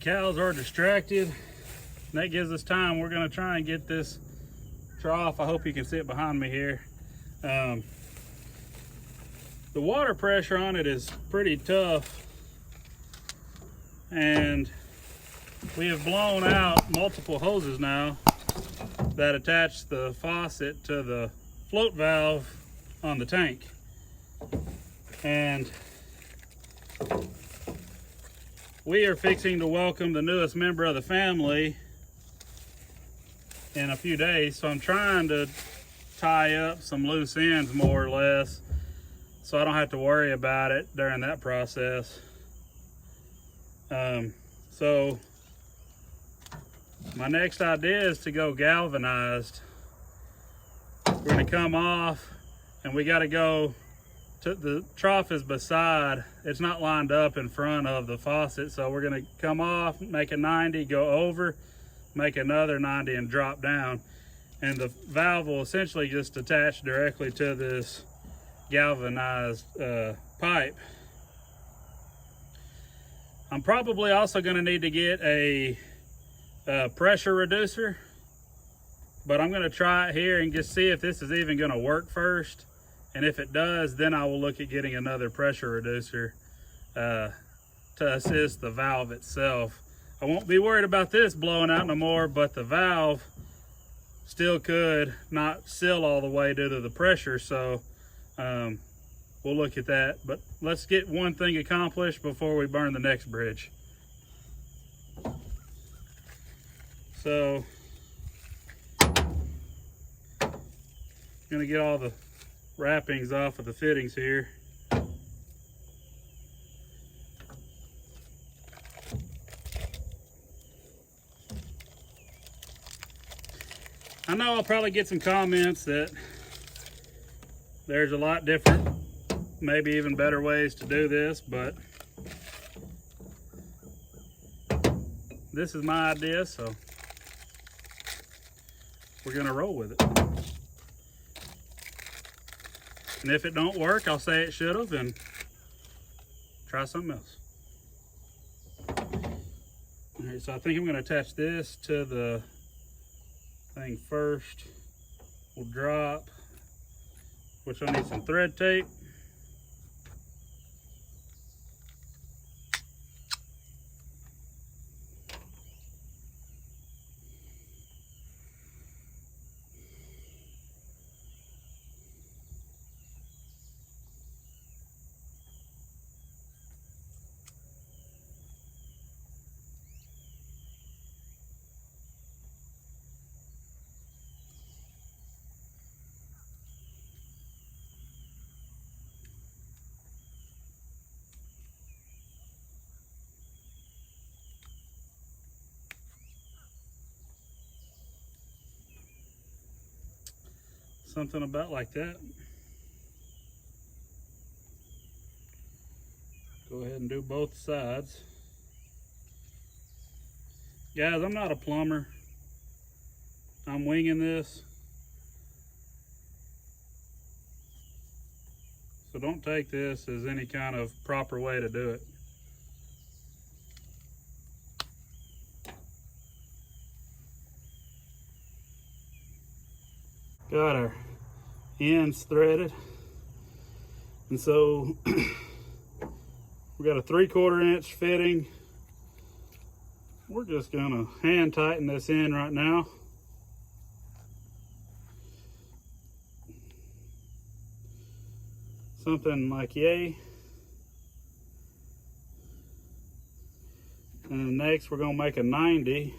cows are distracted. And that gives us time. We're gonna try and get this trough. I hope you can see it behind me here. The water pressure on it is pretty tough. And we have blown out multiple hoses now that attach the faucet to the float valve on the tank. And we are fixing to welcome the newest member of the family in a few days. So I'm trying to tie up some loose ends more or less so I don't have to worry about it during that process. So my next idea is to go galvanized. We're gonna come off and we gotta go to the trough is beside, it's not lined up in front of the faucet. So we're gonna come off, make a 90, go over, make another 90 and drop down. And the valve will essentially just attach directly to this galvanized pipe. I'm probably also gonna need to get a pressure reducer, but I'm gonna try it here and just see if this is even gonna work first. And if it does, then I will look at getting another pressure reducer to assist the valve itself. I won't be worried about this blowing out no more, but the valve still could not seal all the way due to the pressure. So we'll look at that, but let's get one thing accomplished before we burn the next bridge. So I'm gonna get all the wrappings off of the fittings here. I know I'll probably get some comments that there's a lot different, maybe even better ways to do this, but this is my idea, so we're gonna roll with it. And if it don't work, I'll say it should have and try something else. All right, so I think I'm gonna attach this to the thing first. We'll drop, which I need some thread tape. Something about like that. Go ahead and do both sides. Guys, I'm not a plumber. I'm winging this. So don't take this as any kind of proper way to do it. Got our ends threaded, and so we got a 3/4 inch fitting. We're just gonna hand tighten this in right now. Something like yay. And then next we're gonna make a 90.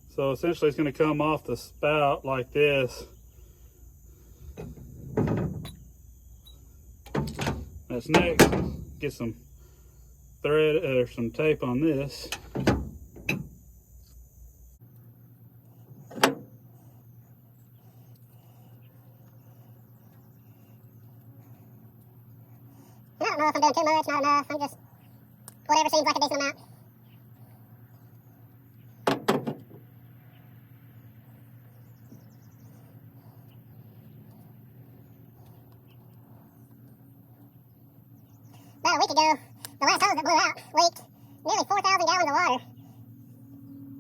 So essentially it's going to come off the spout like this. That's next. Get some thread or some tape on this. I don't know if I'm doing too much, not enough. I'm just, whatever seems like a decent amount. About a week ago, the last hose that blew out leaked nearly 4,000 gallons of water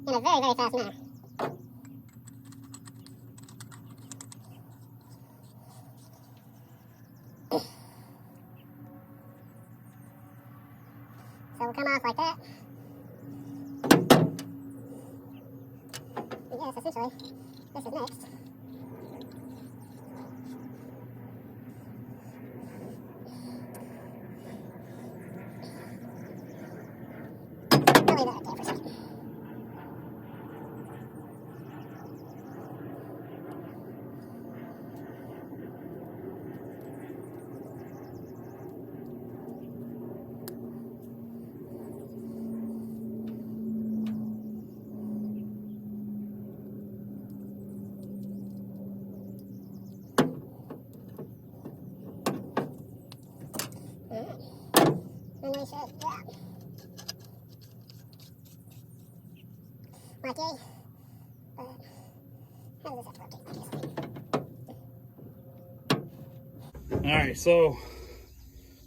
in a very, very fast manner. So we'll come off like that. And yes, essentially, this is next. I'll leave that right there for a second. And they should drop. Like yay. But how does this have to rotate? All right, so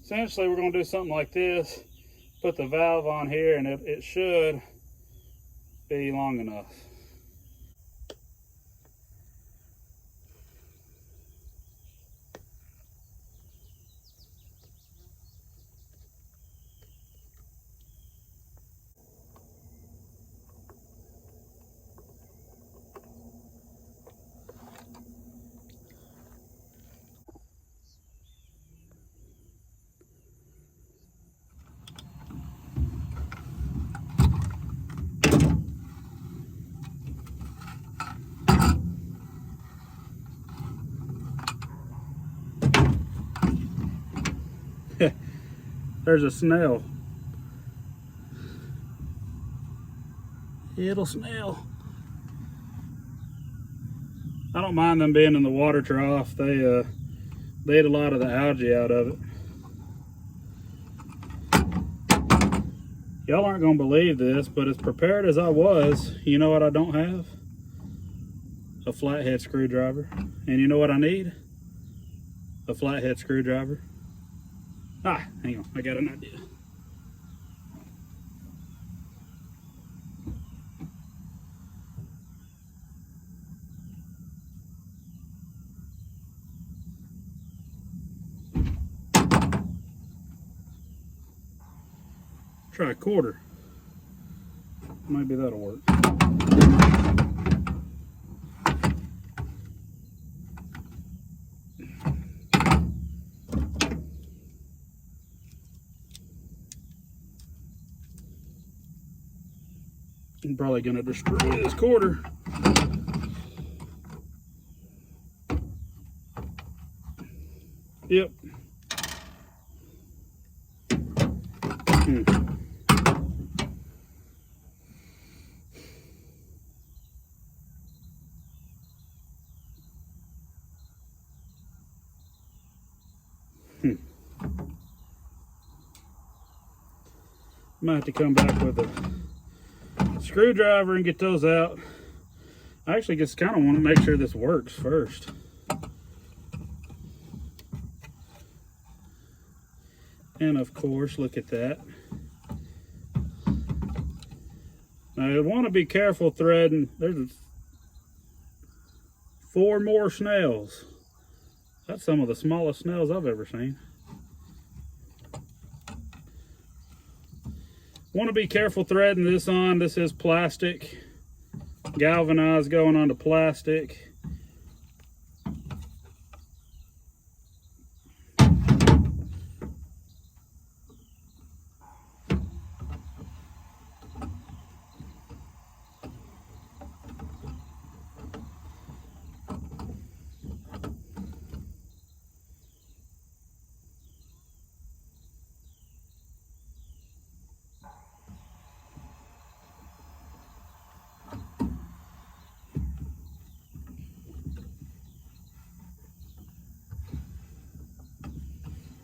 essentially we're going to do something like this. Put the valve on here, and it should be long enough. There's a snail. Little snail. I don't mind them being in the water trough. They eat a lot of the algae out of it. Y'all aren't gonna believe this, but as prepared as I was, you know what I don't have? A flathead screwdriver. And you know what I need? A flathead screwdriver. Ah, hang on, I got an idea. Try a quarter. Maybe that'll work. I'm probably gonna destroy this quarter. Yep. Might have to come back with a screwdriver and get those out. I actually just kind of want to make sure this works first. And of course, look at that. Now you want to be careful threading. There's 4 more snails. That's some of the smallest snails I've ever seen. Want to be careful threading this on. This is plastic, galvanized going onto plastic.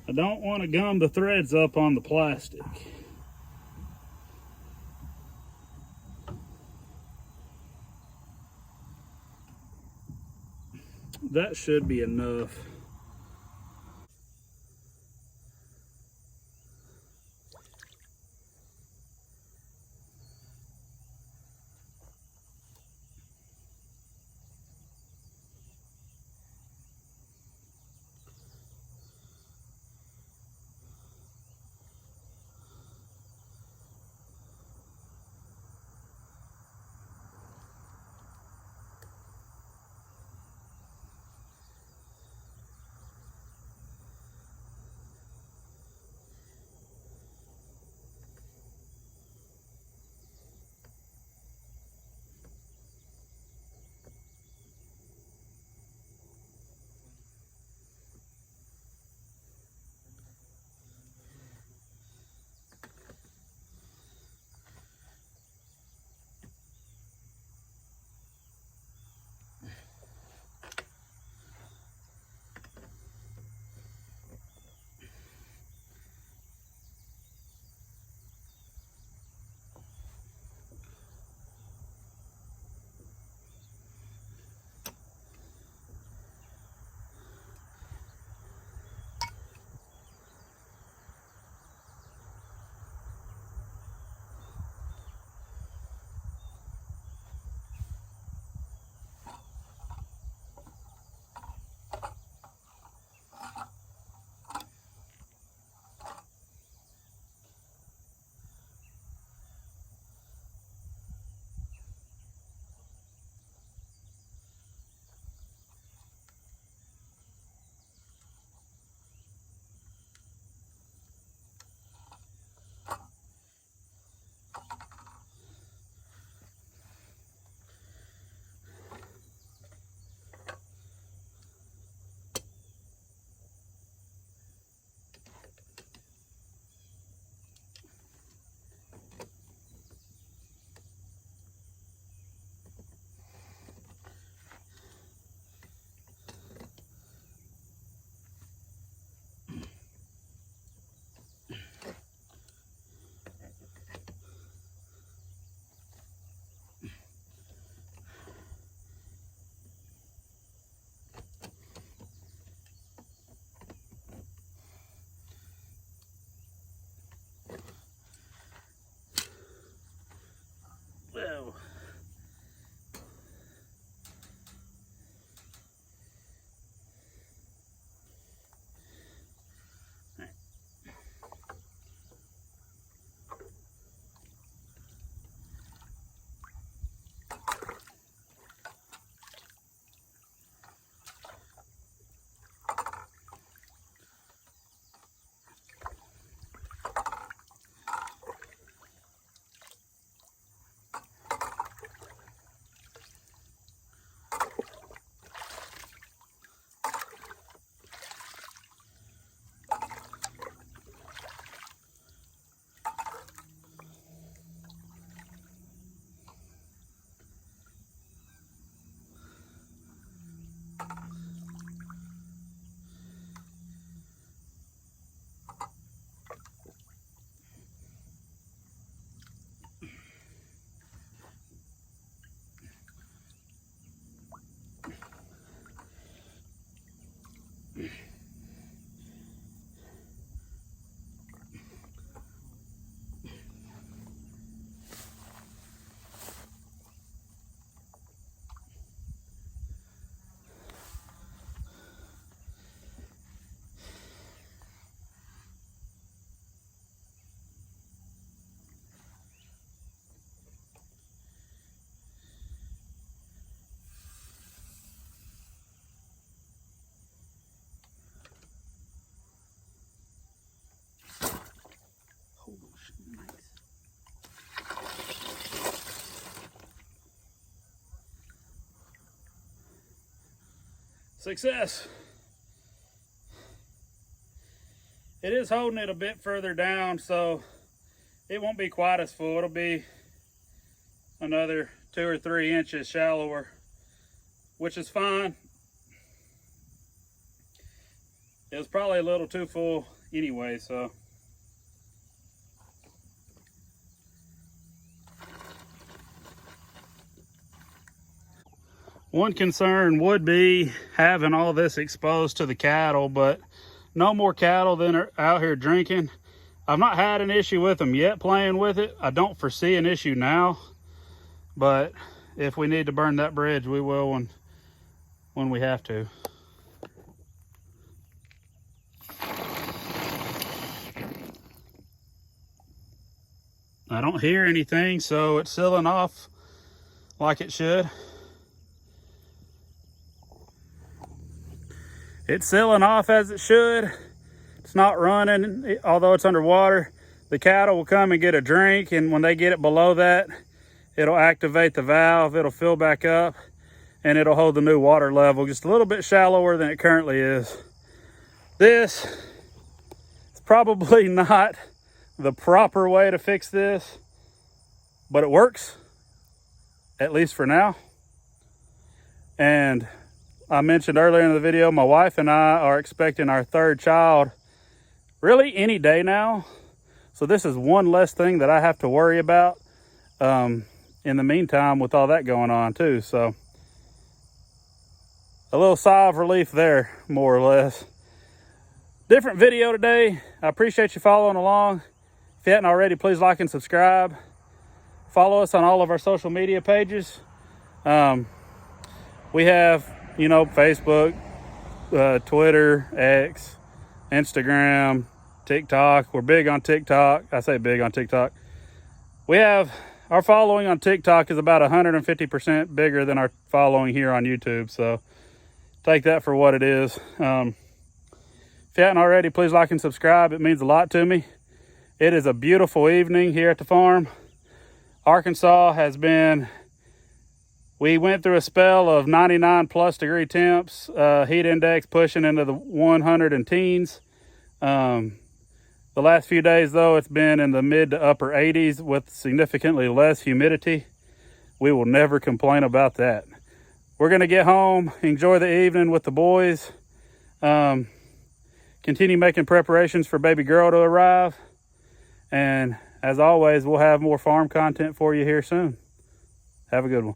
I don't want to gum the threads up on the plastic. That should be enough. Success. It is holding it a bit further down, so it won't be quite as full. It'll be another 2 or 3 inches shallower, which is fine. It was probably a little too full anyway, so. One concern would be having all this exposed to the cattle, but no more cattle than are out here drinking. I've not had an issue with them yet playing with it. I don't foresee an issue now, but if we need to burn that bridge, we will when we have to. I don't hear anything, so it's sealing off like it should. It's sealing off as it should. It's not running, although it's underwater. The cattle will come and get a drink, and when they get it below that, it'll activate the valve, it'll fill back up, and it'll hold the new water level just a little bit shallower than it currently is. This is probably not the proper way to fix this, but it works, at least for now. And I mentioned earlier in the video, my wife and I are expecting our 3rd child really any day now. So this is one less thing that I have to worry about in the meantime with all that going on too. So a little sigh of relief there, more or less. Different video today. I appreciate you following along. If you hadn't already, please like and subscribe. Follow us on all of our social media pages. We have, you know, Facebook, Twitter, X, Instagram, TikTok. We're big on TikTok. I say big on TikTok. We have, our following on TikTok is about 150% bigger than our following here on YouTube. So take that for what it is. If you hadn't already, please like and subscribe. It means a lot to me. It is a beautiful evening here at the farm. Arkansas has been, we went through a spell of 99 plus degree temps, heat index pushing into the 100 and teens. The last few days though, it's been in the mid to upper 80s with significantly less humidity. We will never complain about that. We're gonna get home, enjoy the evening with the boys, continue making preparations for baby girl to arrive. And as always, we'll have more farm content for you here soon. Have a good one.